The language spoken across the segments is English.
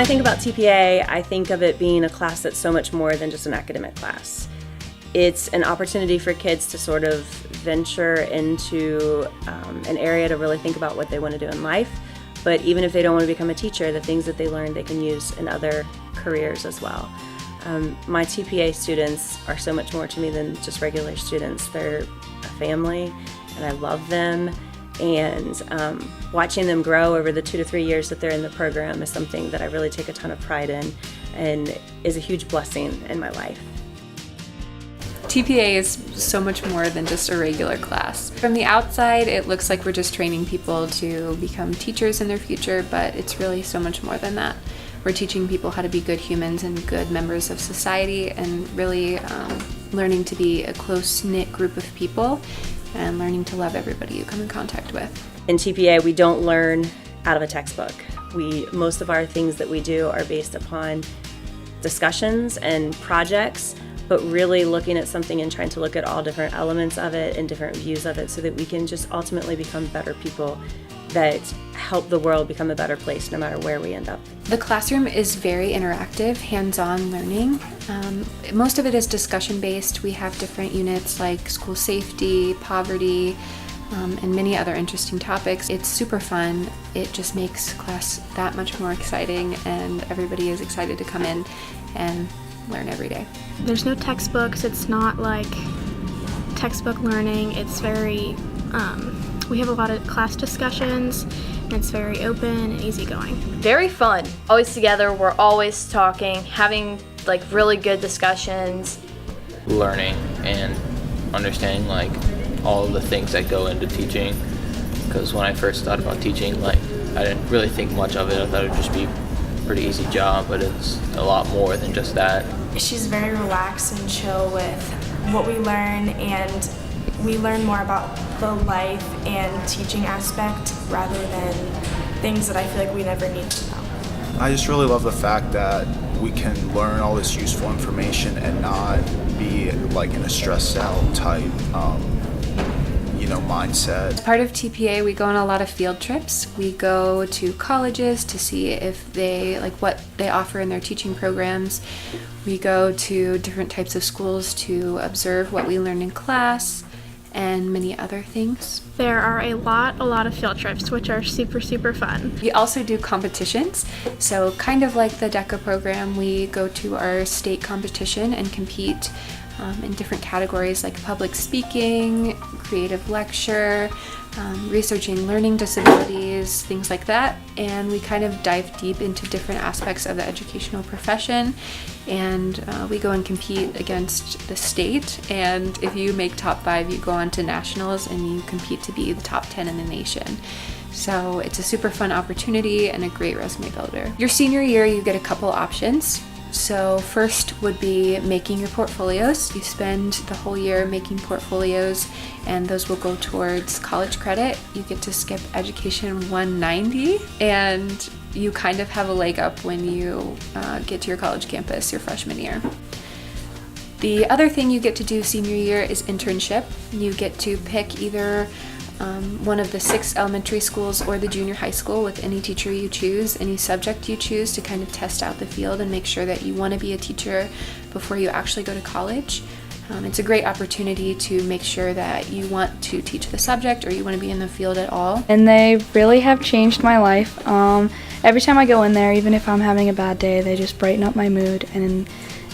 I think about TPA, I think of it being a class that's so much more than just an academic class. It's an opportunity for kids to sort of venture into an area to really think about what they want to do in life. But even if they don't want to become a teacher, the things that they learn they can use in other careers as well. My TPA students are so much more to me than just regular students. They're a family, and I love them. And watching them grow over the 2 to 3 years that they're in the program is something that I really take a ton of pride in and is a huge blessing in my life. TPA is so much more than just a regular class. From the outside, it looks like we're just training people to become teachers in their future, but it's really so much more than that. We're teaching people how to be good humans and good members of society, and really learning to be a close-knit group of people and learning to love everybody you come in contact with. In TPA, we don't learn out of a textbook. Most of our things that we do are based upon discussions and projects, but really looking at something and trying to look at all different elements of it and different views of it so that we can just ultimately become better people that help the world become a better place no matter where we end up. The classroom is very interactive, hands-on learning. Most of it is discussion-based. We have different units like school safety, poverty, and many other interesting topics. It's super fun. It just makes class that much more exciting, and everybody is excited to come in and learn every day. There's no textbooks. It's not like textbook learning. It's very, we have a lot of class discussions, and it's very open and easygoing. Very fun. Always together, we're always talking, having like really good discussions. Learning and understanding like all of the things that go into teaching, because when I first thought about teaching, like I didn't really think much of it. I thought it would just be a pretty easy job, but it's a lot more than just that. She's very relaxed and chill with what we learn, and we learn more about the life and teaching aspect rather than things that I feel like we never need to know. I just really love the fact that we can learn all this useful information and not be like in a stressed out type mindset. As part of TPA, we go on a lot of field trips. We go to colleges to see if they like what they offer in their teaching programs. We go to different types of schools to observe what we learn in class and many other things. There are a lot of field trips, which are super fun. We also do competitions. So kind of like the DECA program, we go to our state competition and compete in different categories like public speaking, creative lecture, researching learning disabilities, things like that. And we kind of dive deep into different aspects of the educational profession. And we go and compete against the state. And if you make top 5, you go on to nationals and you compete to be the top 10 in the nation. So it's a super fun opportunity and a great resume builder. Your senior year, you get a couple options. So first would be making your portfolios. You spend the whole year making portfolios, and those will go towards college credit. You get to skip Education 190, and you kind of have a leg up when you get to your college campus your freshman year. The other thing you get to do senior year is internship. You get to pick either one of the 6 elementary schools or the junior high school with any teacher you choose, any subject you choose, to kind of test out the field and make sure that you want to be a teacher before you actually go to college. It's a great opportunity to make sure that you want to teach the subject or you want to be in the field at all. And they really have changed my life. Every time I go in there, even if I'm having a bad day, they just brighten up my mood, and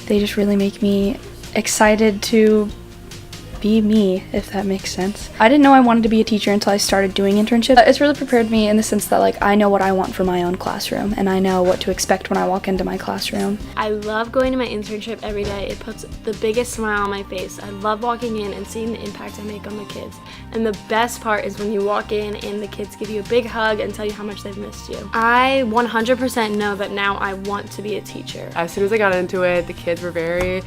they just really make me excited to be me, if that makes sense. I didn't know I wanted to be a teacher until I started doing internships. It's really prepared me in the sense that like I know what I want for my own classroom, and I know what to expect when I walk into my classroom. I love going to my internship every day. It puts the biggest smile on my face. I love walking in and seeing the impact I make on the kids. And the best part is when you walk in and the kids give you a big hug and tell you how much they've missed you. I 100% know that now I want to be a teacher. As soon as I got into it, the kids were very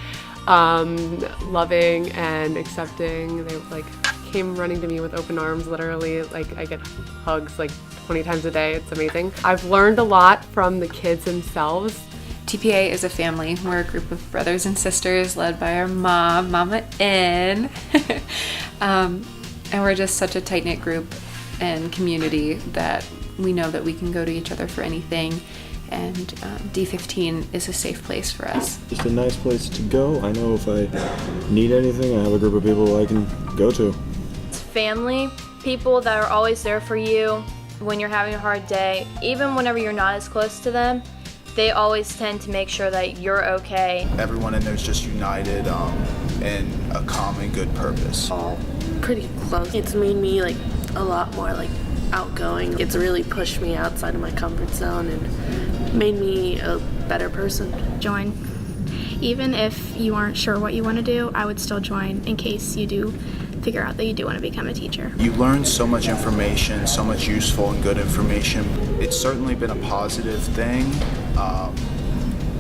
loving and accepting. They like came running to me with open arms, literally. Like I get hugs like 20 times a day. It's amazing. I've learned a lot from the kids themselves. TPA is a family. We're a group of brothers and sisters led by our mom, Mama N. And we're just such a tight-knit group and community that we know that we can go to each other for anything. and D15 is a safe place for us. Just a nice place to go. I know if I need anything, I have a group of people I can go to. It's family, people that are always there for you when you're having a hard day. Even whenever you're not as close to them, they always tend to make sure that you're okay. Everyone in there is just united in a common good purpose. All pretty close. It's made me like a lot more like outgoing. It's really pushed me outside of my comfort zone and made me a better person. Join. Even if you aren't sure what you want to do, I would still join in case you do figure out that you do want to become a teacher. You learn so much information, so much useful and good information. It's certainly been a positive thing.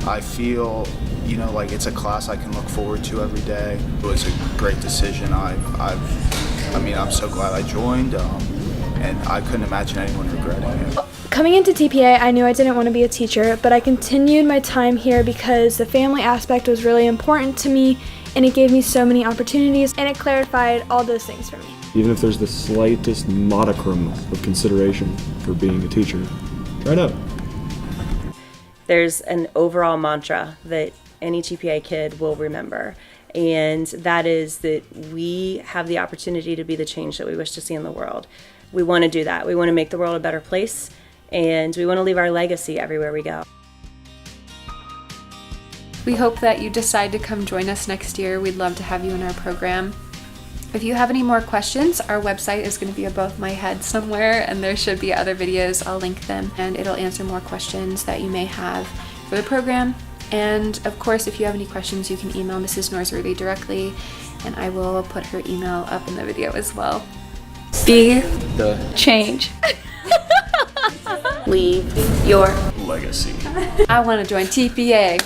I feel, you know, like it's a class I can look forward to every day. It was a great decision. I'm so glad I joined, and I couldn't imagine anyone regretting it. Coming into TPA, I knew I didn't want to be a teacher, but I continued my time here because the family aspect was really important to me, and it gave me so many opportunities, and it clarified all those things for me. Even if there's the slightest modicum of consideration for being a teacher, try it out. There's an overall mantra that any TPA kid will remember, and that is that we have the opportunity to be the change that we wish to see in the world. We want to do that. We want to make the world a better place, and we want to leave our legacy everywhere we go. We hope that you decide to come join us next year. We'd love to have you in our program. If you have any more questions, our website is going to be above my head somewhere, and there should be other videos. I'll link them, and it'll answer more questions that you may have for the program. And of course, if you have any questions, you can email Mrs. Norsworthy directly, and I will put her email up in the video as well. Be The change. Leave your Legacy. I want to join TPA.